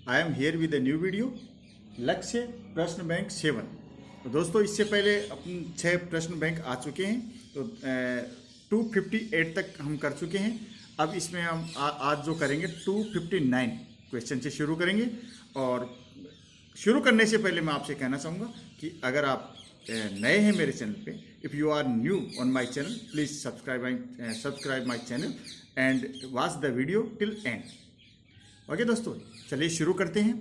I am here with a new video. लक्ष्य प्रश्न bank 7। तो दोस्तों इससे पहले अपन 6 प्रश्न बैंक आ चुके हैं, तो 258 तक हम कर चुके हैं। अब इसमें हम आज जो करेंगे 259 क्वेश्चन से शुरू करेंगे। और शुरू करने से पहले मैं आपसे कहना चाहूँगा कि अगर आप नए हैं मेरे चैनल पे, if you are new on my channel, please subscribe my channel and watch the video till end. Okay दोस्तों, चलिए शुरू करते हैं।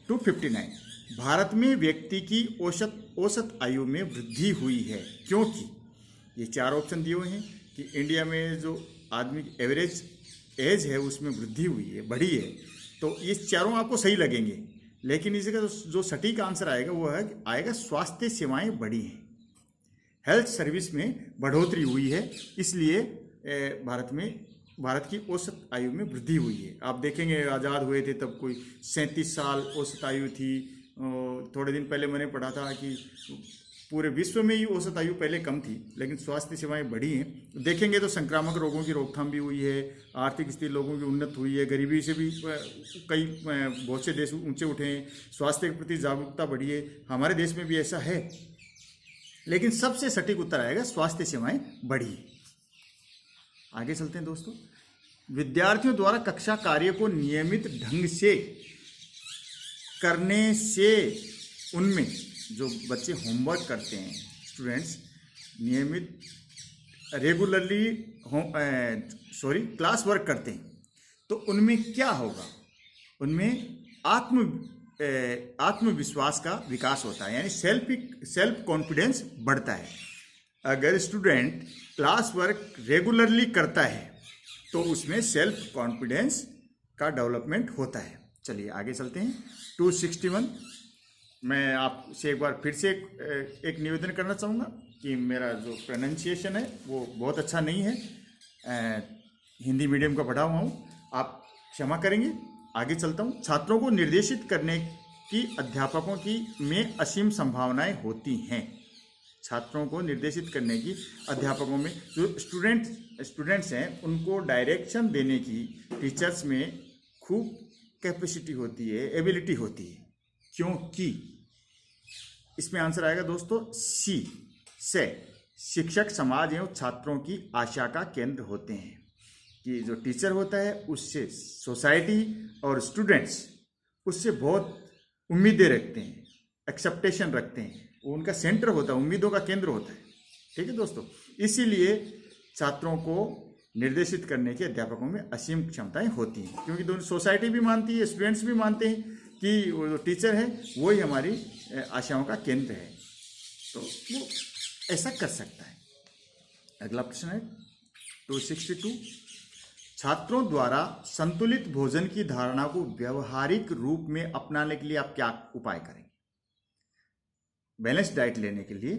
259, भारत में व्यक्ति की औसत आयु में वृद्धि हुई है क्योंकि ये 4 ऑप्शन दिए हुए हैं कि इंडिया में जो आदमी की एवरेज एज है उसमें वृद्धि हुई है, बढ़ी है। तो ये चारों आपको सही लगेंगे, लेकिन इसका जो सटीक आंसर आएगा वो आएगा स्वास्थ्य सेवाएं बढ़ी हैं, हेल्थ सर्विस में बढ़ोतरी हुई है, इसलिए भारत की औसत आयु में वृद्धि हुई है। आप देखेंगे आज़ाद हुए थे तब कोई 37 साल औसत आयु थी। थोड़े दिन पहले मैंने पढ़ा था कि पूरे विश्व में ही औसत आयु पहले कम थी, लेकिन स्वास्थ्य सेवाएं बढ़ी हैं। देखेंगे तो संक्रामक रोगों की रोकथाम भी हुई है, आर्थिक स्थिति लोगों की उन्नत हुई है, गरीबी से भी बहुत से देश ऊंचे उठे हैं, स्वास्थ्य के प्रति जागरूकता बढ़ी है। हमारे देश में भी ऐसा है, लेकिन सबसे सटीक उत्तर आएगा स्वास्थ्य सेवाएं बढ़ी। आगे चलते हैं दोस्तों। विद्यार्थियों द्वारा कक्षा कार्य को नियमित ढंग से करने से उनमें जो बच्चे होमवर्क करते हैं, स्टूडेंट्स नियमित रेगुलरली क्लास वर्क करते हैं, तो उनमें क्या होगा? उनमें आत्मविश्वास का विकास होता है, यानी सेल्फ कॉन्फिडेंस बढ़ता है। अगर स्टूडेंट क्लास वर्क रेगुलरली करता है तो उसमें सेल्फ कॉन्फिडेंस का डेवलपमेंट होता है। चलिए आगे चलते हैं। 261, मैं आपसे एक बार फिर से एक निवेदन करना चाहूँगा कि मेरा जो प्रोनाउंसिएशन है वो बहुत अच्छा नहीं है, हिंदी मीडियम का पढ़ा हुआ हूँ, आप क्षमा करेंगे। आगे चलता हूँ। छात्रों को निर्देशित करने की अध्यापकों की में असीम संभावनाएं होती हैं। छात्रों को निर्देशित करने की अध्यापकों में जो स्टूडेंट्स हैं उनको डायरेक्शन देने की टीचर्स में खूब कैपेसिटी होती है, एबिलिटी होती है, क्योंकि इसमें आंसर आएगा दोस्तों सी से शिक्षक समाज एवं छात्रों की आशा का केंद्र होते हैं। कि जो टीचर होता है उससे सोसाइटी और स्टूडेंट्स उससे बहुत उम्मीदें रखते हैं, एक्सेप्टेशन रखते हैं, वो उनका सेंटर होता है, उम्मीदों का केंद्र होता है। ठीक है दोस्तों, इसीलिए छात्रों को निर्देशित करने के अध्यापकों में असीम क्षमताएं होती हैं, क्योंकि दोनों सोसाइटी भी मानती है, स्टूडेंट्स भी मानते हैं कि वो जो टीचर है वही हमारी आशाओं का केंद्र है, तो वो ऐसा कर सकता है। अगला प्रश्न है 262, छात्रों द्वारा संतुलित भोजन की धारणा को व्यवहारिक रूप में अपनाने के लिए आप क्या उपाय करेंगे? बैलेंस डाइट लेने के लिए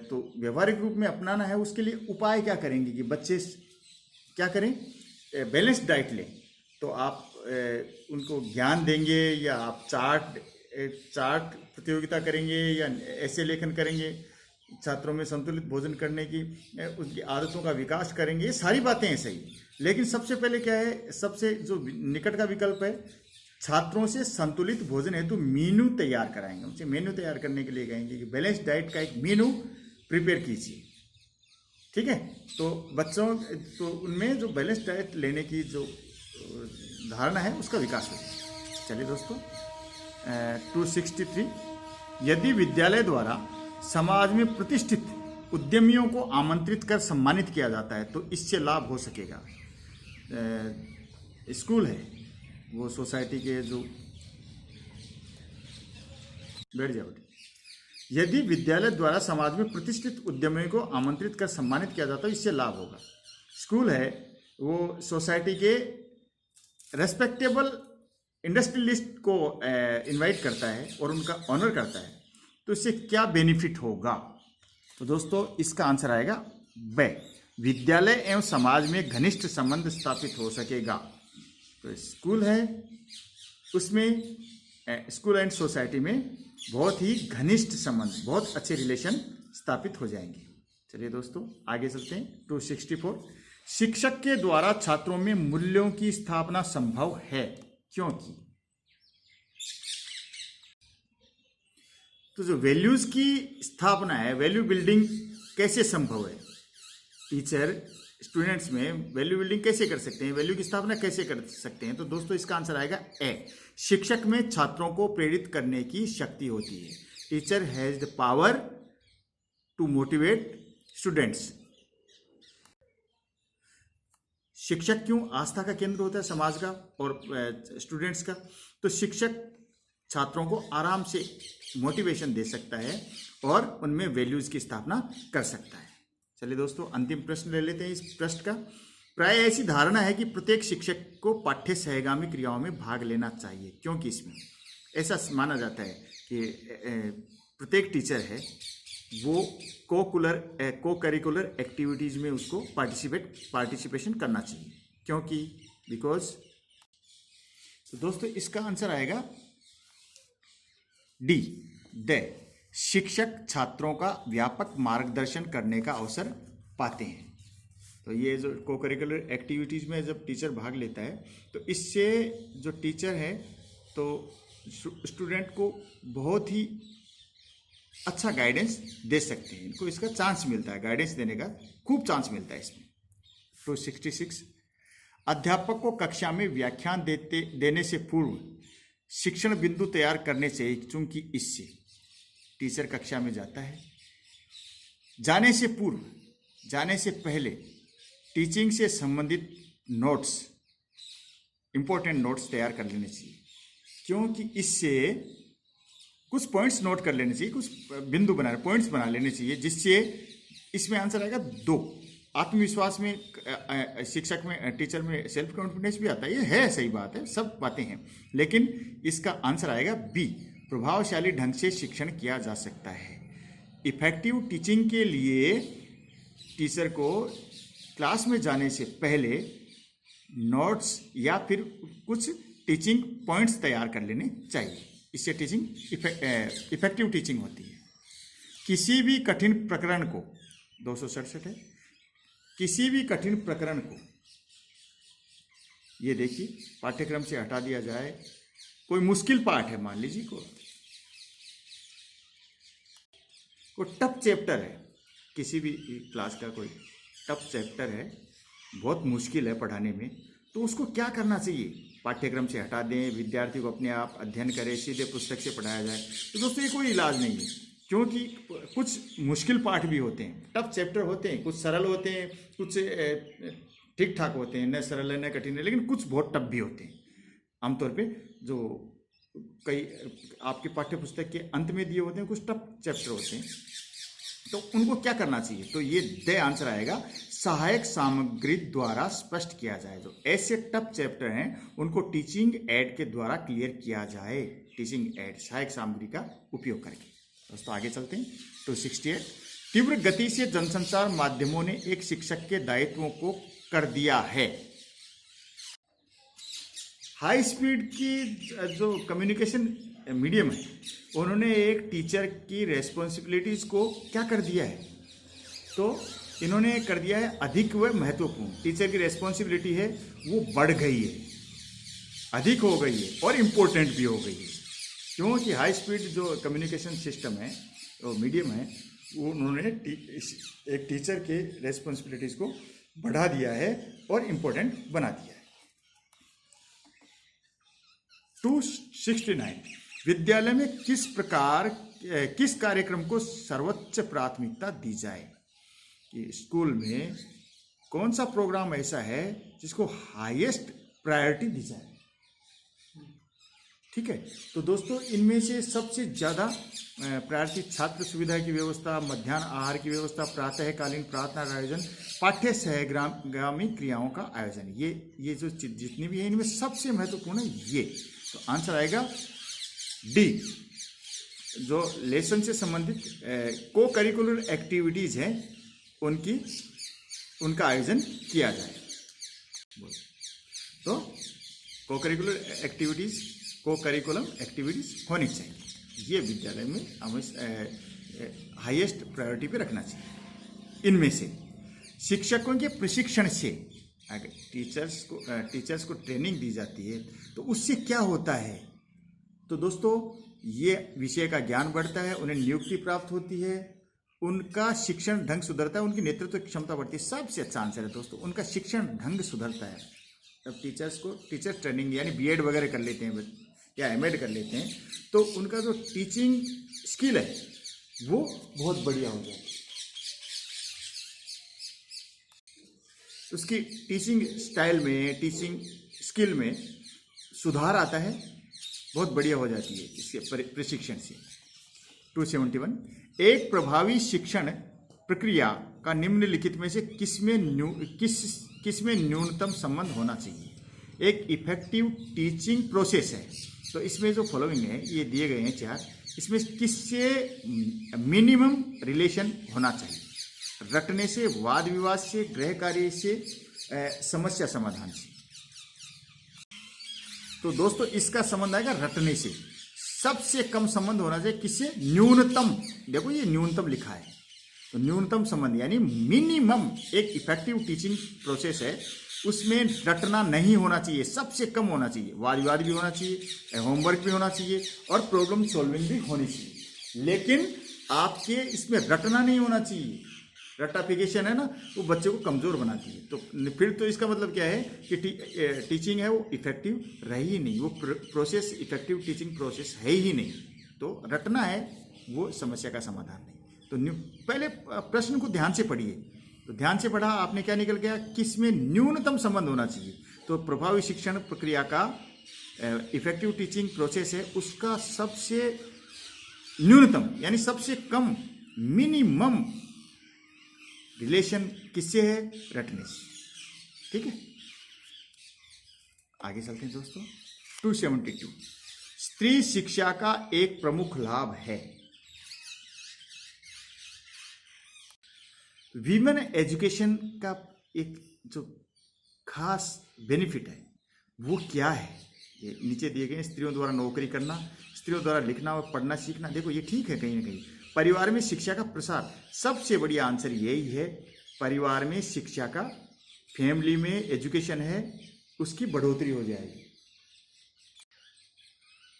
तो व्यवहारिक रूप में अपनाना है, उसके लिए उपाय क्या करेंगे कि बच्चे क्या करें? बैलेंस डाइट लें। तो आप उनको ज्ञान देंगे या आप चार्ट प्रतियोगिता करेंगे या ऐसे लेखन करेंगे, छात्रों में संतुलित भोजन करने की उनकी आदतों का विकास करेंगे। ये सारी बातें हैं सही, लेकिन सबसे पहले क्या है, सबसे जो निकट का विकल्प है, छात्रों से संतुलित भोजन हेतु मीनू तैयार कराएंगे। उनसे मेनू तैयार करने के लिए कहेंगे कि बैलेंस डाइट का एक मीनू प्रिपेयर कीजिए। ठीक है, तो बच्चों तो उनमें जो बैलेंस डाइट लेने की जो धारणा है उसका विकास होगा। चलिए दोस्तों 263, यदि विद्यालय द्वारा समाज में प्रतिष्ठित उद्यमियों को आमंत्रित कर सम्मानित किया जाता है तो इससे लाभ हो सकेगा। स्कूल है वो सोसाइटी के जो बैठ जाओ, यदि विद्यालय द्वारा समाज में प्रतिष्ठित उद्यमियों को आमंत्रित कर सम्मानित किया जाता है इससे लाभ होगा। स्कूल है वो सोसाइटी के रेस्पेक्टेबल इंडस्ट्रियलिस्ट को इनवाइट करता है और उनका ऑनर करता है, तो इससे क्या बेनिफिट होगा? तो दोस्तों इसका आंसर आएगा ब, विद्यालय एवं समाज में घनिष्ठ संबंध स्थापित हो सकेगा। तो स्कूल है उसमें स्कूल एंड सोसाइटी में बहुत ही घनिष्ठ संबंध, बहुत अच्छे रिलेशन स्थापित हो जाएंगे। चलिए दोस्तों आगे चलते हैं। 264, शिक्षक के द्वारा छात्रों में मूल्यों की स्थापना संभव है क्योंकि तो जो वैल्यूज की स्थापना है, वैल्यू बिल्डिंग कैसे संभव है, टीचर स्टूडेंट्स में वैल्यू बिल्डिंग कैसे कर सकते हैं, वैल्यू की स्थापना कैसे कर सकते हैं, तो दोस्तों इसका आंसर आएगा ए। शिक्षक में छात्रों को प्रेरित करने की शक्ति होती है। Teacher has the power to motivate students. शिक्षक क्यों आस्था का केंद्र होता है समाज का और स्टूडेंट्स का, तो शिक्षक छात्रों को आराम से मोटिवेशन दे सकता है और उनमें वैल्यूज की स्थापना कर सकता है। चलिए दोस्तों, अंतिम प्रश्न ले लेते हैं इस प्रश्न का। प्राय ऐसी धारणा है कि प्रत्येक शिक्षक को पाठ्य सहगामी क्रियाओं में भाग लेना चाहिए, क्योंकि इसमें ऐसा माना जाता है कि प्रत्येक टीचर है वो को करिकुलर एक्टिविटीज में उसको पार्टिसिपेशन करना चाहिए, क्योंकि बिकॉज। तो दोस्तों इसका आंसर आएगा डी, द शिक्षक छात्रों का व्यापक मार्गदर्शन करने का अवसर पाते हैं। तो ये जो को करिकुलर एक्टिविटीज में जब टीचर भाग लेता है तो इससे जो टीचर है तो स्टूडेंट को बहुत ही अच्छा गाइडेंस दे सकते हैं, इनको इसका चांस मिलता है, गाइडेंस देने का खूब चांस मिलता है इसमें। 266 अध्यापक को कक्षा में व्याख्यान देने से पूर्व शिक्षण बिंदु तैयार करने चाहिए, क्योंकि इससे टीचर कक्षा में जाता है, जाने से पूर्व, जाने से पहले टीचिंग से संबंधित नोट्स, इंपॉर्टेंट नोट्स तैयार कर लेने चाहिए, क्योंकि इससे कुछ पॉइंट्स नोट कर लेने चाहिए, कुछ बिंदु पॉइंट्स बना लेने चाहिए, जिससे इसमें आंसर आएगा 2। आत्मविश्वास में शिक्षक में टीचर में सेल्फ कॉन्फिडेंस भी आता है, ये है सही बात है, सब बातें हैं, लेकिन इसका आंसर आएगा बी, प्रभावशाली ढंग से शिक्षण किया जा सकता है। इफेक्टिव टीचिंग के लिए टीचर को क्लास में जाने से पहले नोट्स या फिर कुछ टीचिंग पॉइंट्स तैयार कर लेने चाहिए, इससे टीचिंग इफेक्टिव टीचिंग होती है। किसी भी कठिन प्रकरण को 267 है, किसी भी कठिन प्रकरण को ये देखिए पाठ्यक्रम से हटा दिया जाए, कोई मुश्किल पाठ है, मान लीजिए कोई टफ चैप्टर है, किसी भी क्लास का कोई टफ चैप्टर है, बहुत मुश्किल है पढ़ाने में, तो उसको क्या करना चाहिए, पाठ्यक्रम से हटा दें, विद्यार्थी को अपने आप अध्ययन करे, सीधे पुस्तक से पढ़ाया जाए। तो दोस्तों ये कोई इलाज नहीं है, क्योंकि कुछ मुश्किल पाठ भी होते हैं, टफ चैप्टर होते हैं, कुछ सरल होते हैं, कुछ ठीक ठाक होते हैं, न सरल है न कठिन है, लेकिन कुछ बहुत टफ भी होते हैं। आमतौर पे जो कई आपके पाठ्य पुस्तक के अंत में दिए होते हैं कुछ टफ चैप्टर होते हैं, तो उनको क्या करना चाहिए, तो ये द आंसर आएगा, सहायक सामग्री द्वारा स्पष्ट किया जाए। जो ऐसे टफ चैप्टर हैं उनको टीचिंग एड के द्वारा क्लियर किया जाए, टीचिंग एड सहायक सामग्री का उपयोग करके। दोस्तों आगे चलते हैं। 268 तीव्र गति से जनसंचार माध्यमों ने एक शिक्षक के दायित्वों को कर दिया है। हाई स्पीड की जो कम्युनिकेशन मीडियम है, उन्होंने एक टीचर की रेस्पॉन्सिबिलिटीज को क्या कर दिया है, तो इन्होंने कर दिया है अधिक व महत्वपूर्ण। टीचर की रेस्पॉन्सिबिलिटी है वो बढ़ गई है, अधिक हो गई है और इम्पोर्टेंट भी हो गई है, क्योंकि हाई स्पीड जो कम्युनिकेशन सिस्टम है, वो मीडियम है, वो उन्होंने एक टीचर के रेस्पॉन्सिबिलिटीज को बढ़ा दिया है और इम्पोर्टेंट बना दिया है। 269 विद्यालय में किस कार्यक्रम को सर्वोच्च प्राथमिकता दी जाए, कि स्कूल में कौन सा प्रोग्राम ऐसा है जिसको हाईएस्ट प्रायोरिटी दी जाए। ठीक है, तो दोस्तों इनमें से सबसे ज़्यादा प्रायोरिटी छात्र सुविधा की व्यवस्था, मध्याह्न आहार की व्यवस्था, प्रातःकालीन प्रार्थना का आयोजन, पाठ्य सहगामी क्रियाओं का आयोजन, ये जो जितनी भी है इनमें सबसे महत्वपूर्ण है ये। तो आंसर आएगा डी, जो लेसन से संबंधित को करिकुलर एक्टिविटीज हैं उनका आयोजन किया जाए। तो को करिकुलम एक्टिविटीज होनी चाहिए, ये विद्यालय में हमें हाईएस्ट प्रायोरिटी पे रखना चाहिए। इनमें से शिक्षकों के प्रशिक्षण से अगर टीचर्स को ट्रेनिंग दी जाती है तो उससे क्या होता है, तो दोस्तों ये विषय का ज्ञान बढ़ता है, उन्हें नियुक्ति प्राप्त होती है, उनका शिक्षण ढंग सुधरता है, उनकी नेतृत्व क्षमता बढ़ती है। सबसे अच्छा आंसर है दोस्तों, उनका शिक्षण ढंग सुधरता है। अब टीचर ट्रेनिंग यानी बीएड वगैरह कर लेते हैं या एमएड कर लेते हैं, तो उनका जो टीचिंग स्किल है वो बहुत बढ़िया हो जाती है। उसकी टीचिंग स्टाइल में, टीचिंग स्किल में सुधार आता है, बहुत बढ़िया हो जाती है इसके प्रशिक्षण से। 271 एक प्रभावी शिक्षण प्रक्रिया का निम्नलिखित में से किसमें न्यूनतम संबंध होना चाहिए। एक इफेक्टिव टीचिंग प्रोसेस है, तो इसमें जो फॉलोइंग है ये दिए गए हैं चार, इसमें किससे मिनिमम रिलेशन होना चाहिए। रटने से, वाद विवाद से, गृह कार्य से, समस्या समाधान से। तो दोस्तों इसका संबंध आएगा रटने से। सबसे कम संबंध होना चाहिए किससे, न्यूनतम। देखो ये न्यूनतम लिखा है, तो न्यूनतम संबंध यानी मिनिमम। एक इफेक्टिव टीचिंग प्रोसेस है, उसमें रटना नहीं होना चाहिए, सबसे कम होना चाहिए। वाद विवाद भी होना चाहिए, होमवर्क भी होना चाहिए और प्रॉब्लम सॉल्विंग भी होनी चाहिए, लेकिन आपके इसमें रटना नहीं होना चाहिए। रटाफिकेशन है ना, वो बच्चे को कमज़ोर बनाती है। तो फिर तो इसका मतलब क्या है कि टीचिंग है वो इफेक्टिव रही ही नहीं, वो प्रोसेस इफेक्टिव टीचिंग प्रोसेस है ही नहीं। तो रटना है वो समस्या का समाधान नहीं। तो पहले प्रश्न को ध्यान से पढ़िए। तो ध्यान से पढ़ा आपने, क्या निकल गया, किसमें न्यूनतम संबंध होना चाहिए। तो प्रभावी शिक्षण प्रक्रिया का इफेक्टिव टीचिंग प्रोसेस है, उसका सबसे न्यूनतम यानी सबसे कम, मिनिमम रिलेशन किससे है, रटने से। ठीक है, आगे चलते हैं दोस्तों। 272 स्त्री शिक्षा का एक प्रमुख लाभ है। वीमेन एजुकेशन का एक जो खास बेनिफिट है वो क्या है, ये नीचे दिए गए। स्त्रियों द्वारा नौकरी करना, स्त्रियों द्वारा लिखना और पढ़ना सीखना। देखो ये ठीक है कहीं ना कहीं। परिवार में शिक्षा का प्रसार, सबसे बढ़िया आंसर यही है। परिवार में शिक्षा का, फैमिली में एजुकेशन है, उसकी बढ़ोतरी हो जाएगी।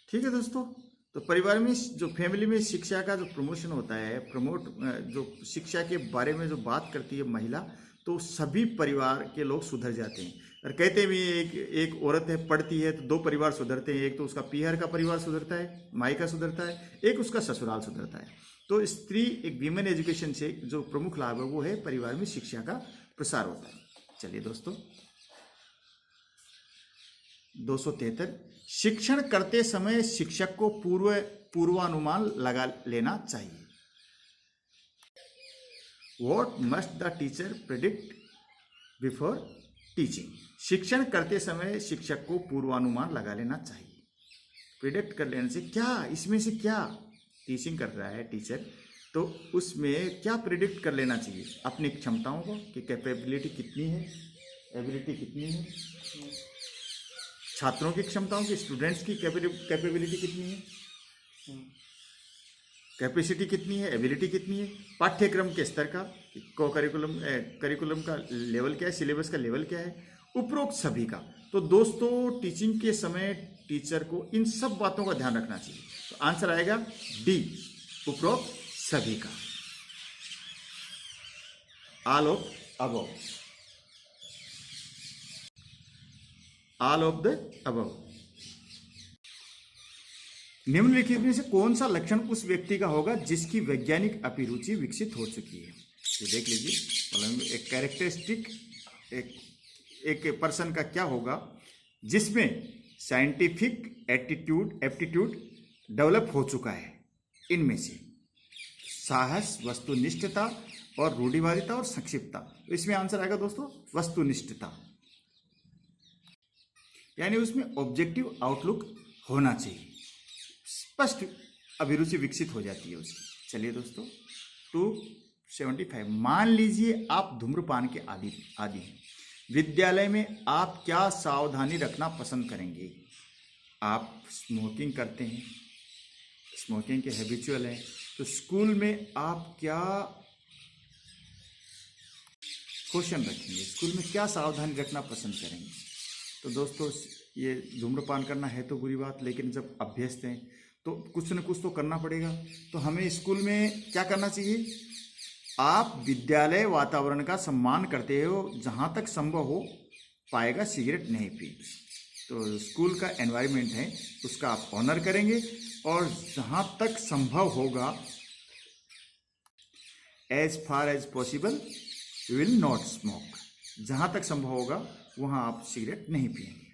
ठीक है दोस्तों, तो परिवार में जो फैमिली में शिक्षा का जो प्रमोशन होता है, जो शिक्षा के बारे में जो बात करती है महिला, तो सभी परिवार के लोग सुधर जाते हैं। और कहते भी एक औरत है पढ़ती है तो दो परिवार सुधरते हैं। एक तो उसका पीहर का परिवार सुधरता है, मायका सुधरता है, एक उसका ससुराल सुधरता है। तो स्त्री एक वीमेन एजुकेशन से जो प्रमुख लाभ है वो है परिवार में शिक्षा का प्रसार होता है। चलिए दोस्तों, 273 शिक्षण करते समय शिक्षक को पूर्वानुमान लगा लेना चाहिए। What must the teacher predict before teaching? शिक्षण करते समय शिक्षक को पूर्वानुमान लगा लेना चाहिए। प्रिडिक्ट कर लेने से क्या, इसमें से क्या, टीचिंग कर रहा है टीचर, तो उसमें क्या प्रिडिक्ट कर लेना चाहिए, अपनी क्षमताओं को कि कैपेबिलिटी कितनी है, एबिलिटी कितनी है, छात्रों की क्षमताओं की, स्टूडेंट्स की कैपेबिलिटी कितनी है, कैपेसिटी कितनी है, एबिलिटी कितनी है, पाठ्यक्रम के स्तर का, करिकुलम का लेवल क्या है, सिलेबस का लेवल क्या है, उपरोक्त सभी का। तो दोस्तों टीचिंग के समय टीचर को इन सब बातों का ध्यान रखना चाहिए। तो आंसर आएगा डी, उपरोक्त सभी का, all of above, all of the above. निम्नलिखित में से कौन सा लक्षण उस व्यक्ति का होगा जिसकी वैज्ञानिक अभिरुचि विकसित हो चुकी है। तो देख लीजिए, एक कैरेक्टरिस्टिक एक पर्सन का क्या होगा जिसमें साइंटिफिक एप्टीट्यूड डेवलप हो चुका है। इनमें से साहस, वस्तुनिष्ठता और रूढ़िवादिता और संक्षिप्तता। तो इसमें आंसर आएगा दोस्तों वस्तुनिष्ठता, यानी उसमें ऑब्जेक्टिव आउटलुक होना चाहिए, स्पष्ट अभिरुचि विकसित हो जाती है उसकी। चलिए दोस्तों 275 मान लीजिए आप धूम्रपान के आदी हैं। विद्यालय में आप क्या सावधानी रखना पसंद करेंगे। आप स्मोकिंग करते हैं, स्मोकिंग के हैबिचुअल हैं, तो स्कूल में आप क्या क्वेश्चन रखेंगे, स्कूल में क्या सावधानी रखना पसंद करेंगे। तो दोस्तों ये धूम्रपान करना है तो बुरी बात, लेकिन जब अभ्यस्त हैं तो कुछ न कुछ तो करना पड़ेगा। तो हमें स्कूल में क्या करना चाहिए? आप विद्यालय वातावरण का सम्मान करते हो, जहाँ तक संभव हो पाएगा सिगरेट नहीं पी। तो स्कूल का एनवायरनमेंट है उसका आप ऑनर करेंगे, और जहाँ तक संभव होगा as far as possible you will not smoke. जहाँ तक संभव होगा वहाँ आप सिगरेट नहीं पिएंगे।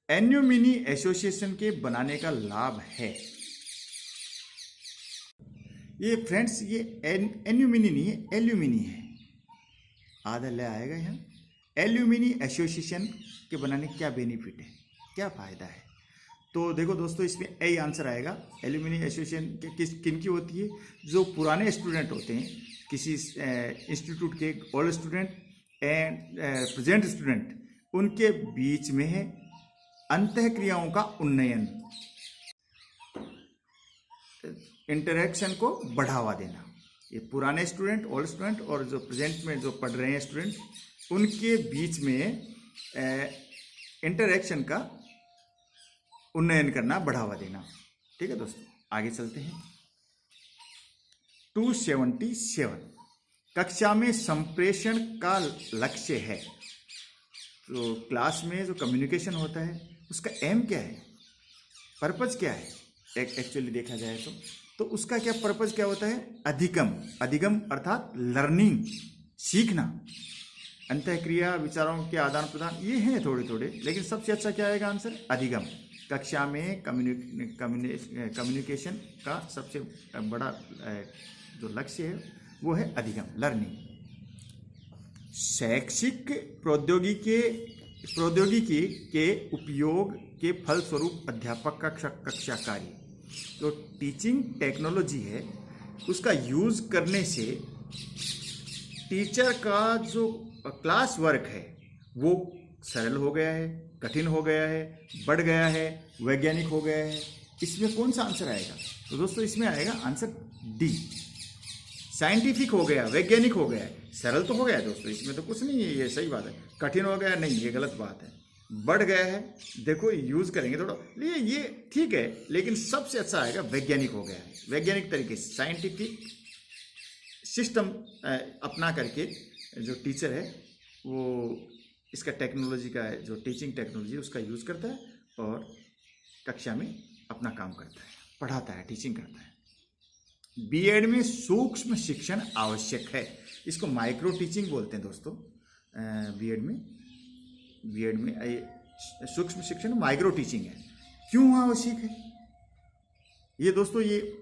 एन्यूमिनी एसोसिएशन के बनाने का लाभ है, ये फ्रेंड्स ये एन्यूमिनी नहीं है, एल्यूमिनी है, आधा ले आएगा यहाँ। एल्यूमिनी एसोसिएशन के बनाने क्या बेनिफिट है, क्या फ़ायदा है? तो देखो दोस्तों, इसमें ए आंसर आएगा। एल्यूमिनी एसोसिएशन के किन की होती है? जो पुराने स्टूडेंट होते हैं किसी इंस्टीट्यूट के, old student and present student, उनके बीच में है अंतःक्रियाओं का उन्नयन, इंटरेक्शन को बढ़ावा देना। ये पुराने स्टूडेंट, ओल्ड स्टूडेंट और जो प्रेजेंट में जो पढ़ रहे हैं स्टूडेंट, उनके बीच में इंटरेक्शन का उन्नयन करना, बढ़ावा देना। ठीक है दोस्तों, आगे चलते हैं। 277 कक्षा में संप्रेषण का लक्ष्य है। तो क्लास में जो कम्युनिकेशन होता है उसका एम क्या है, पर्पज क्या है? एक्चुअली देखा जाए तो उसका क्या पर्पज क्या होता है? अधिगम। अधिगम अर्थात लर्निंग, सीखना, अंतःक्रिया, विचारों के आदान प्रदान, ये हैं थोड़े थोड़े, लेकिन सबसे अच्छा क्या आएगा आंसर? अधिगम। कक्षा में कम्युनिकेशन का सबसे बड़ा जो लक्ष्य है वो है अधिगम, लर्निंग। शैक्षिक प्रौद्योगिकी के उपयोग के फलस्वरूप अध्यापक का कक्षा कार्य, जो टीचिंग टेक्नोलॉजी है उसका यूज करने से टीचर का जो क्लास वर्क है वो सरल हो गया है, कठिन हो गया है, बढ़ गया है, वैज्ञानिक हो गया है। इसमें कौन सा आंसर आएगा? तो दोस्तों इसमें आएगा आंसर डी, साइंटिफिक हो गया, वैज्ञानिक हो गया है। सरल तो हो गया है दोस्तों, इसमें तो कुछ नहीं है, ये सही बात है। कठिन हो गया नहीं, ये गलत बात है। बढ़ गया है, देखो यूज करेंगे थोड़ा, ये ठीक है, लेकिन सबसे अच्छा आएगा वैज्ञानिक हो गया है। वैज्ञानिक तरीके से साइंटिफिक सिस्टम अपना करके जो टीचर है वो इसका टेक्नोलॉजी का जो टीचिंग टेक्नोलॉजी उसका यूज करता है और कक्षा में अपना काम करता है, पढ़ाता है, टीचिंग करता है। बीएड में सूक्ष्म शिक्षण आवश्यक है, इसको माइक्रो टीचिंग बोलते हैं दोस्तों। बीएड में सूक्ष्म शिक्षण माइक्रो टीचिंग है। क्यों आवश्यक है ये दोस्तों? ये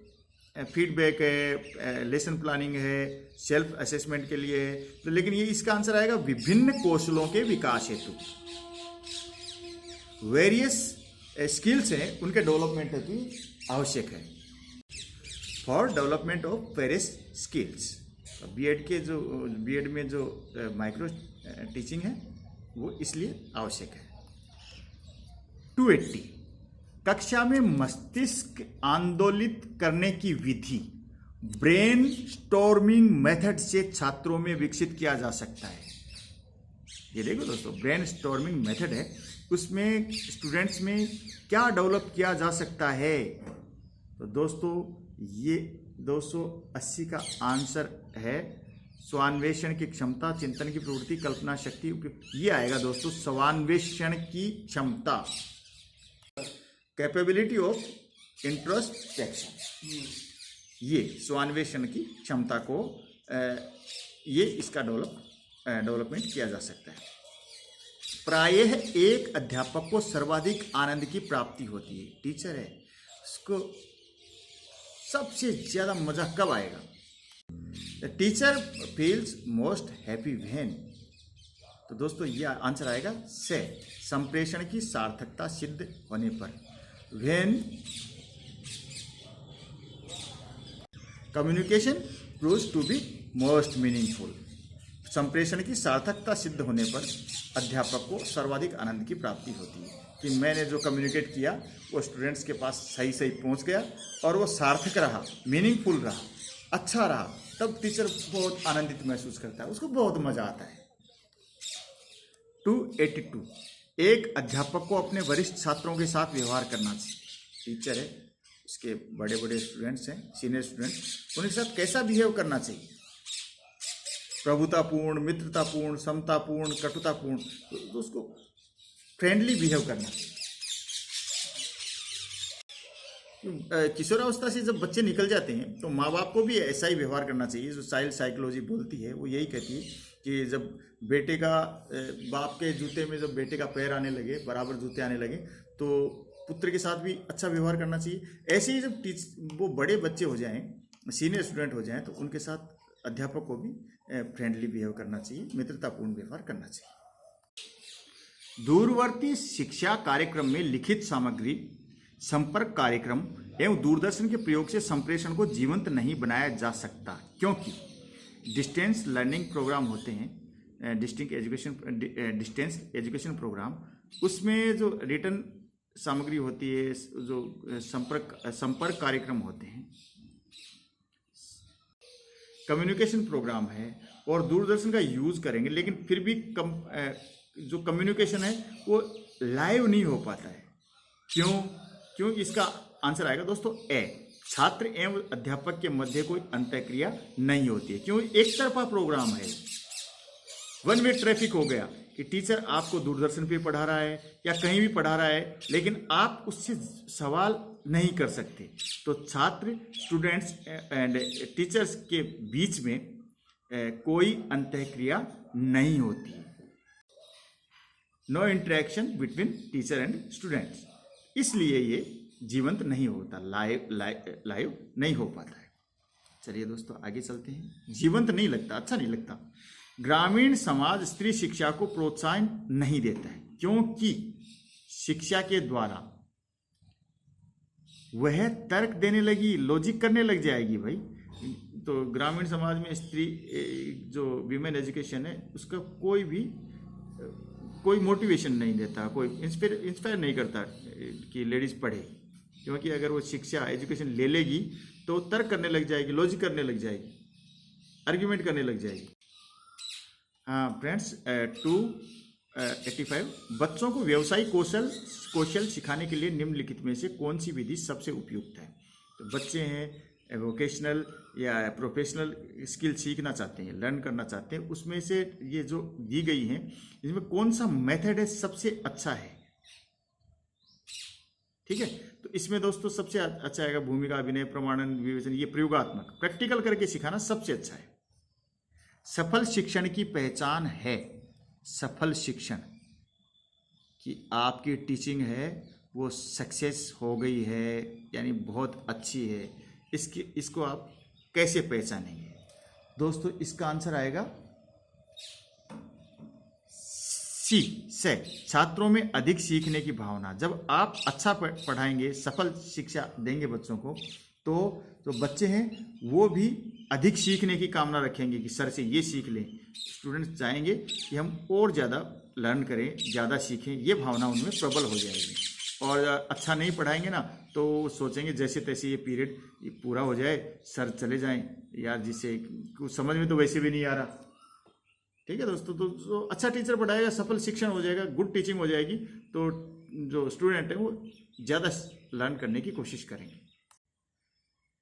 फीडबैक है, लेसन प्लानिंग है, सेल्फ असेसमेंट के लिए है। तो लेकिन ये इसका आंसर आएगा विभिन्न कौशलों के विकास हेतु, वेरियस स्किल्स हैं उनके डेवलपमेंट हेतु आवश्यक है। For development of various skills, B Ed में जो माइक्रो टीचिंग है वो इसलिए आवश्यक है। 280 कक्षा में मस्तिष्क आंदोलित करने की विधि ब्रेन स्टॉर्मिंग मेथड से छात्रों में विकसित किया जा सकता है। ये देखो दोस्तों, ब्रेन स्टॉर्मिंग मेथड है, उसमें स्टूडेंट्स में क्या डेवलप किया जा सकता है? तो दोस्तों ये 280 का आंसर है स्वान्वेषण की क्षमता, चिंतन की प्रवृत्ति, कल्पना शक्ति। ये आएगा दोस्तों स्वान्वेषण की क्षमता, कैपेबिलिटी ऑफ इंट्रोस्पेक्शन। ये स्वान्वेषण की क्षमता को ये इसका डेवलपमेंट किया जा सकता है। प्रायः एक अध्यापक को सर्वाधिक आनंद की प्राप्ति होती है। टीचर है उसको सबसे ज्यादा मजा कब आएगा? The teacher feels most happy when. तो दोस्तों ये आंसर आएगा से, संप्रेषण की सार्थकता सिद्ध होने पर। When communication proves to be most meaningful. संप्रेषण की सार्थकता सिद्ध होने पर अध्यापक को सर्वाधिक आनंद की प्राप्ति होती है कि मैंने जो कम्युनिकेट किया वो स्टूडेंट्स के पास सही सही पहुंच गया और वो सार्थक रहा, मीनिंगफुल रहा, अच्छा रहा, तब टीचर बहुत आनंदित महसूस करता है, उसको बहुत मजा आता है। 282 एक अध्यापक को अपने वरिष्ठ छात्रों के साथ व्यवहार करना टीचर है, उसके बड़े बड़े स्टूडेंट्स हैं, सीनियर स्टूडेंट्स, उनके साथ कैसा बिहेव करना चाहिए, प्रभुतापूर्ण, मित्रतापूर्ण, समतापूर्ण, कटुतापूर्ण, तो उसको फ्रेंडली बिहेव करना चाहिए। किशोरावस्था से जब बच्चे निकल जाते हैं तो माँ बाप को भी ऐसा ही व्यवहार करना चाहिए। जो चाइल्ड साइकोलॉजी बोलती है वो यही कहती है कि जब बेटे का बाप के जूते में जब बेटे का पैर आने लगे, बराबर जूते आने लगे, तो पुत्र के साथ भी अच्छा व्यवहार करना चाहिए। ऐसे ही जब वो बड़े बच्चे हो जाएं, सीनियर स्टूडेंट हो जाएं, तो उनके साथ अध्यापक को भी फ्रेंडली बिहेव करना चाहिए, मित्रतापूर्ण व्यवहार करना चाहिए। दूरवर्ती शिक्षा कार्यक्रम में लिखित सामग्री, संपर्क कार्यक्रम एवं दूरदर्शन के प्रयोग से संप्रेषण को जीवंत नहीं बनाया जा सकता, क्योंकि डिस्टेंस लर्निंग प्रोग्राम होते हैं, डिस्टेंस एजुकेशन प्रोग्राम, उसमें जो रिटर्न सामग्री होती है, जो संपर्क कार्यक्रम होते हैं, कम्युनिकेशन प्रोग्राम है, और दूरदर्शन का यूज करेंगे, लेकिन फिर भी जो कम्युनिकेशन है वो लाइव नहीं हो पाता है। क्यों इसका आंसर आएगा दोस्तों ए, छात्र एवं अध्यापक के मध्य कोई अंतःक्रिया नहीं होती है। क्यों? एक तरफा प्रोग्राम है, वन वे ट्रैफिक हो गया कि टीचर आपको दूरदर्शन पे पढ़ा रहा है या कहीं भी पढ़ा रहा है, लेकिन आप उससे सवाल नहीं कर सकते। तो छात्र, स्टूडेंट्स एंड टीचर्स के बीच में कोई अंतःक्रिया नहीं होती है, no interaction between teacher and students, इसलिए ये जीवंत नहीं होता, लाइव नहीं हो पाता है। चलिए दोस्तों आगे चलते हैं। जीवंत नहीं लगता, अच्छा नहीं लगता। ग्रामीण समाज स्त्री शिक्षा को प्रोत्साहन नहीं देता है, क्योंकि शिक्षा के द्वारा वह तर्क देने लगी, लॉजिक करने लग जाएगी भाई। तो ग्रामीण समाज में स्त्री जो विमेन एजुकेशन है उसका कोई मोटिवेशन नहीं देता, कोई इंस्पायर नहीं करता कि लेडीज पढ़े, क्योंकि अगर वो शिक्षा एजुकेशन ले लेगी तो तर्क करने लग जाएगी, लॉजिक करने लग जाएगी, आर्ग्यूमेंट करने लग जाएगी। हाँ फ्रेंड्स, 285 बच्चों को व्यवसायिक कौशल सिखाने के लिए निम्नलिखित में से कौन सी विधि सबसे उपयुक्त है? तो बच्चे हैं वोकेशनल या प्रोफेशनल स्किल सीखना चाहते हैं, लर्न करना चाहते हैं, उसमें से ये जो दी गई हैं इसमें कौन सा मेथड है सबसे अच्छा है? ठीक है, तो इसमें दोस्तों सबसे अच्छा आएगा भूमिका, अभिनय, प्रमाणन, विवेचन, ये प्रयोगात्मक प्रैक्टिकल करके सिखाना सबसे अच्छा है। सफल शिक्षण की पहचान है, सफल शिक्षण कि आपकी टीचिंग है वो सक्सेस हो गई है, यानी बहुत अच्छी है, इसको आप कैसे पहचानेंगे? दोस्तों इसका आंसर आएगा सी से, छात्रों में अधिक सीखने की भावना। जब आप अच्छा पढ़ाएंगे, सफल शिक्षा देंगे बच्चों को, तो जो बच्चे हैं वो भी अधिक सीखने की कामना रखेंगे कि सर से ये सीख लें। स्टूडेंट्स चाहेंगे कि हम और ज़्यादा लर्न करें, ज़्यादा सीखें, ये भावना उनमें प्रबल हो जाएगी। और अच्छा नहीं पढ़ाएंगे ना तो सोचेंगे जैसे तैसे ये पीरियड पूरा हो जाए, सर चले जाएं यार, जिससे कुछ समझ में तो वैसे भी नहीं आ रहा। ठीक है दोस्तों, तो अच्छा टीचर पढ़ाएगा, सफल शिक्षण हो जाएगा, गुड टीचिंग हो जाएगी, तो जो स्टूडेंट है वो ज़्यादा लर्न करने की कोशिश करेंगे।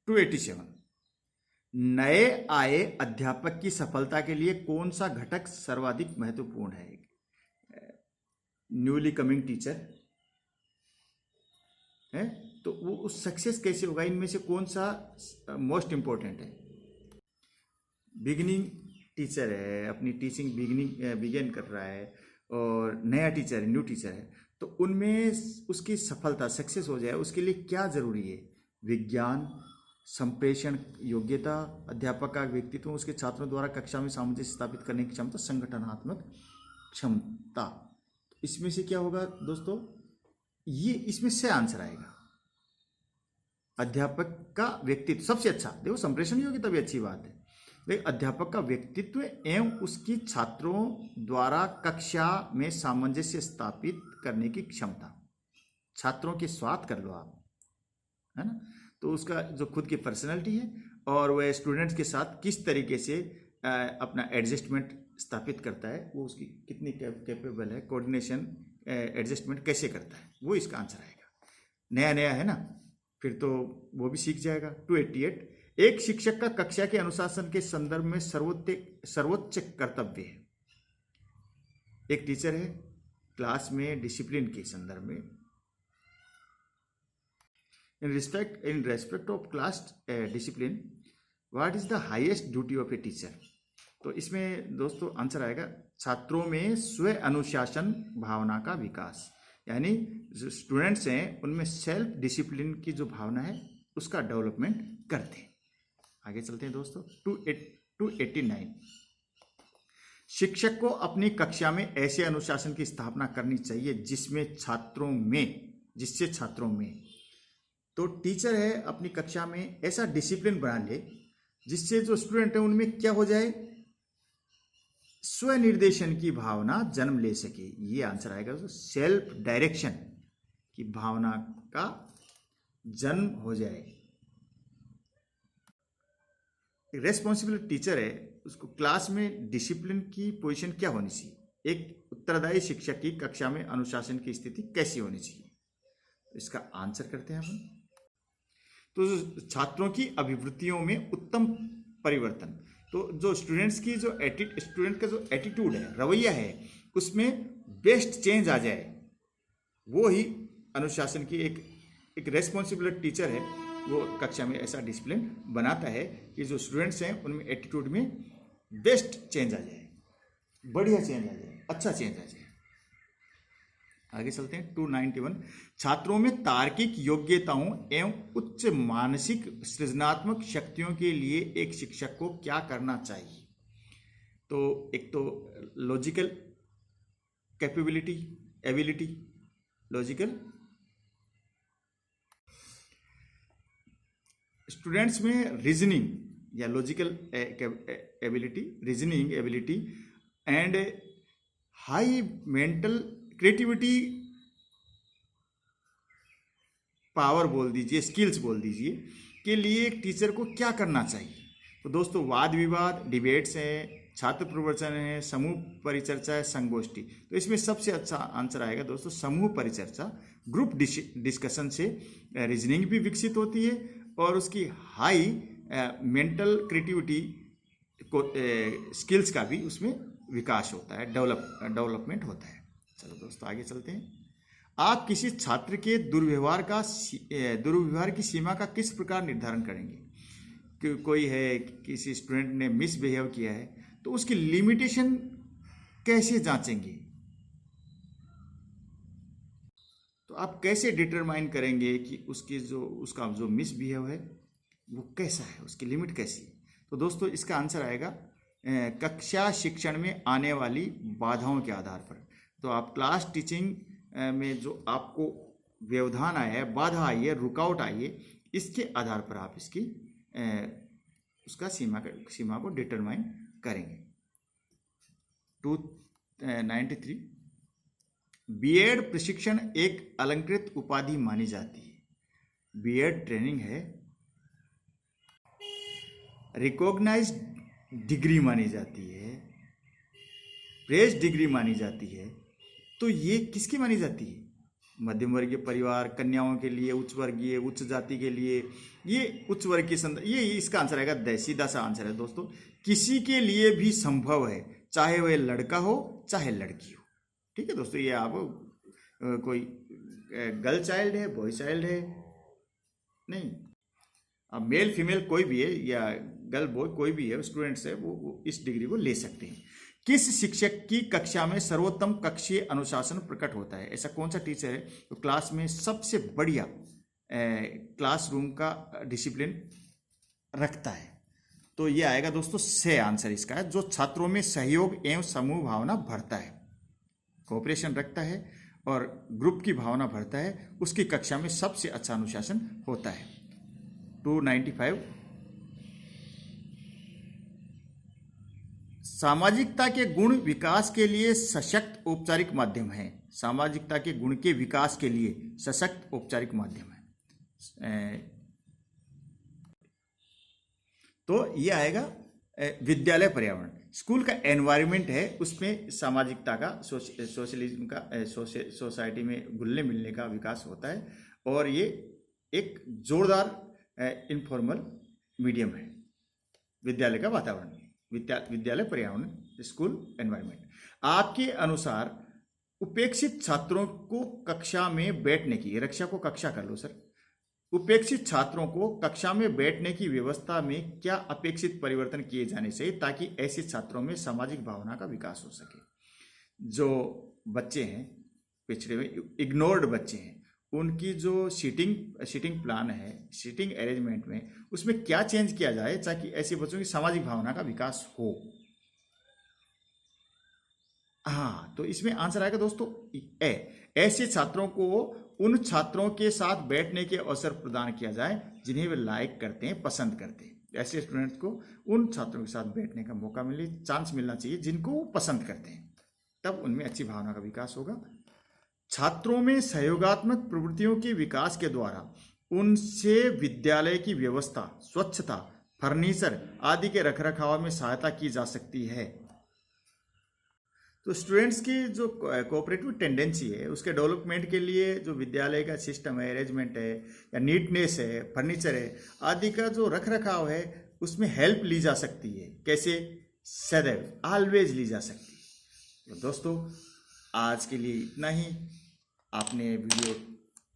287 नए आए अध्यापक की सफलता के लिए कौन सा घटक सर्वाधिक महत्वपूर्ण है? न्यूली कमिंग टीचर है तो वो सक्सेस कैसे होगा? इनमें से कौन सा मोस्ट इंपॉर्टेंट है? बिगिनिंग टीचर है, अपनी टीचिंग बिगिन कर रहा है, और नया टीचर है, न्यू टीचर है, तो उनमें उसकी सफलता सक्सेस हो जाए उसके लिए क्या जरूरी है? विज्ञान, संप्रेषण योग्यता, अध्यापक का व्यक्तित्व, उसके छात्रों द्वारा कक्षा में सामंजस्य स्थापित करने की क्षमता, संगठनात्मक क्षमता। इसमें से क्या होगा दोस्तों? ये इसमें से आंसर आएगा अध्यापक का व्यक्तित्व सबसे अच्छा। देखो संप्रेषण योग्यता भी अच्छी बात है, लेकिन अध्यापक का व्यक्तित्व एवं उसकी छात्रों द्वारा कक्षा में सामंजस्य स्थापित करने की क्षमता। छात्रों के स्वाद कर लो आप, है ना, तो उसका जो खुद की पर्सनैलिटी है और वह स्टूडेंट्स के साथ किस तरीके से अपना एडजस्टमेंट स्थापित करता है, वो उसकी कितनी कैपेबल है, कोऑर्डिनेशन एडजस्टमेंट कैसे करता है, वो इसका आंसर आएगा। नया नया है ना, फिर तो वो भी सीख जाएगा। 288, एक शिक्षक का कक्षा के अनुशासन के संदर्भ में सर्वोच्च कर्तव्य है। एक टीचर है क्लास में डिसिप्लिन के संदर्भ में, in respect of class discipline what is the highest duty of a teacher. तो इसमें दोस्तों आंसर आएगा छात्रों में स्व अनुशासन भावना का विकास, यानी जो स्टूडेंट्स हैं उनमें सेल्फ डिसिप्लिन की जो भावना है उसका डेवलपमेंट करते हैं। आगे चलते हैं दोस्तों। 289, शिक्षक को अपनी कक्षा में ऐसे अनुशासन की स्थापना करनी चाहिए जिससे छात्रों में, तो टीचर है अपनी कक्षा में ऐसा डिसिप्लिन बना ले जिससे जो स्टूडेंट है उनमें क्या हो जाए, स्वनिर्देशन की भावना जन्म ले सके। ये आंसर आएगा तो सेल्फ डायरेक्शन की भावना का जन्म हो जाए। एक रेस्पॉन्सिबल टीचर है, उसको क्लास में डिसिप्लिन की पोजीशन क्या होनी चाहिए, एक उत्तरदायी शिक्षक की कक्षा में अनुशासन की स्थिति कैसी होनी चाहिए। तो इसका आंसर करते हैं अपन। तो छात्रों की अभिवृत्तियों में उत्तम परिवर्तन, तो जो स्टूडेंट्स का जो एटीट्यूड है, रवैया है, उसमें बेस्ट चेंज आ जाए, वो ही अनुशासन की एक रेस्पॉन्सिबल टीचर है, वो कक्षा में ऐसा डिसिप्लिन बनाता है कि जो स्टूडेंट्स हैं उनमें एटीट्यूड में बेस्ट चेंज आ जाए, बढ़िया चेंज आ जाए, अच्छा चेंज आ जाए। आगे चलते हैं। 291, छात्रों में तार्किक योग्यताओं एवं उच्च मानसिक सृजनात्मक शक्तियों के लिए एक शिक्षक को क्या करना चाहिए। तो एक तो लॉजिकल एबिलिटी, लॉजिकल स्टूडेंट्स में रीजनिंग या logical reasoning ability and high mental creativity power बोल दीजिए, स्किल्स बोल दीजिए, के लिए एक टीचर को क्या करना चाहिए। तो दोस्तों वाद विवाद, डिबेट्स हैं, छात्र प्रवचन है, समूह परिचर्चा है, संगोष्ठी। तो इसमें सबसे अच्छा आंसर आएगा दोस्तों समूह परिचर्चा। ग्रुप डिस्कशन से रीजनिंग भी विकसित होती है और उसकी हाई मेंटल क्रिएटिविटी को स्किल्स का भी उसमें विकास होता है, डेवलपमेंट होता है। चलो दोस्तों आगे चलते हैं। आप किसी छात्र के दुर्व्यवहार की सीमा का किस प्रकार निर्धारण करेंगे। कि कोई है, किसी स्टूडेंट ने मिसबिहेव किया है, तो उसकी लिमिटेशन कैसे जांचेंगे। तो आप कैसे डिटरमाइन करेंगे कि उसका जो मिसबिहेव है वो कैसा है, उसकी लिमिट कैसी है। तो दोस्तों इसका आंसर आएगा कक्षा शिक्षण में आने वाली बाधाओं के आधार पर। तो आप क्लास टीचिंग में जो आपको व्यवधान आया है, बाधा आई है, रुकावट आई है, इसके आधार पर आप इसकी उसका सीमा को डिटरमाइन करेंगे। 293, बीएड प्रशिक्षण एक अलंकृत उपाधि मानी जाती है। बीएड ट्रेनिंग है, रिकॉग्नाइज्ड डिग्री मानी जाती है, प्रेस डिग्री मानी जाती है। तो ये किसकी मानी जाती है, मध्यम वर्गीय परिवार, कन्याओं के लिए, उच्च जाति के लिए, ये उच्च वर्ग के संदर्भ, ये इसका आंसर आएगा, सीधा सा आंसर है दोस्तों, किसी के लिए भी संभव है, चाहे वह लड़का हो चाहे लड़की हो। ठीक है दोस्तों, ये आप कोई गर्ल चाइल्ड है, बॉय चाइल्ड है, नहीं, अब मेल फीमेल कोई भी है या गर्ल बॉय कोई भी है, स्टूडेंट्स है, वो इस डिग्री को ले सकते हैं। किस शिक्षक की कक्षा में सर्वोत्तम कक्षीय अनुशासन प्रकट होता है। ऐसा कौन सा टीचर है तो क्लास में सबसे बढ़िया क्लासरूम का डिसिप्लिन रखता है। तो ये आएगा दोस्तों से आंसर इसका है, जो छात्रों में सहयोग एवं समूह भावना भरता है, कोऑपरेशन रखता है और ग्रुप की भावना भरता है, उसकी कक्षा में सबसे अच्छा अनुशासन होता है। 295, सामाजिकता के गुण विकास के लिए सशक्त औपचारिक माध्यम है। सामाजिकता के गुण के विकास के लिए सशक्त औपचारिक माध्यम है। तो ये आएगा विद्यालय पर्यावरण, स्कूल का एनवायरनमेंट है, उसमें सामाजिकता का, सोशलिज्म का, सोसाइटी में घुलने मिलने का विकास होता है और ये एक जोरदार इनफॉर्मल मीडियम है। विद्यालय का वातावरण, विद्यालय पर्यावरण, स्कूल एनवायरनमेंट। आपके अनुसार उपेक्षित छात्रों को कक्षा में बैठने की, रक्षा को कक्षा कर लो सर, उपेक्षित छात्रों को कक्षा में बैठने की व्यवस्था में क्या अपेक्षित परिवर्तन किए जाने चाहिए ताकि ऐसे छात्रों में सामाजिक भावना का विकास हो सके। जो बच्चे हैं पिछड़े हुए, इग्नोर्ड बच्चे हैं, उनकी जो सीटिंग प्लान है, सीटिंग अरेंजमेंट में, उसमें क्या चेंज किया जाए ताकि ऐसे बच्चों की सामाजिक भावना का विकास हो। हाँ, तो इसमें आंसर आएगा दोस्तों ऐसे छात्रों को उन छात्रों के साथ बैठने के अवसर प्रदान किया जाए जिन्हें वे लाइक करते हैं, पसंद करते हैं। ऐसे स्टूडेंट्स को उन छात्रों के साथ बैठने का मौका मिले, चांस मिलना चाहिए जिनको वो पसंद करते हैं, तब उनमें अच्छी भावना का विकास होगा। छात्रों में सहयोगात्मक प्रवृत्तियों के विकास के द्वारा उनसे विद्यालय की व्यवस्था, स्वच्छता, फर्नीचर आदि के रखरखाव में सहायता की जा सकती है। तो स्टूडेंट्स की जो कोऑपरेटिव टेंडेंसी है, उसके डेवलपमेंट के लिए जो विद्यालय का सिस्टम है, अरेंजमेंट है, या नीटनेस है, फर्नीचर है आदि का जो रखरखाव है, उसमें हेल्प ली जा सकती है। कैसे? सदैव, ऑलवेज ली जा सकती है। तो दोस्तों आज के लिए इतना ही। आपने वीडियो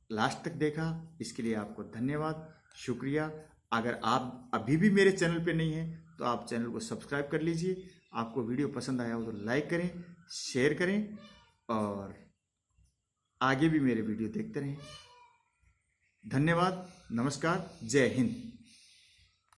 लास्ट तक देखा, इसके लिए आपको धन्यवाद, शुक्रिया। अगर आप अभी भी मेरे चैनल पे नहीं हैं तो आप चैनल को सब्सक्राइब कर लीजिए। आपको वीडियो पसंद आया हो तो लाइक करें, शेयर करें और आगे भी मेरे वीडियो देखते रहें। धन्यवाद, नमस्कार, जय हिंद।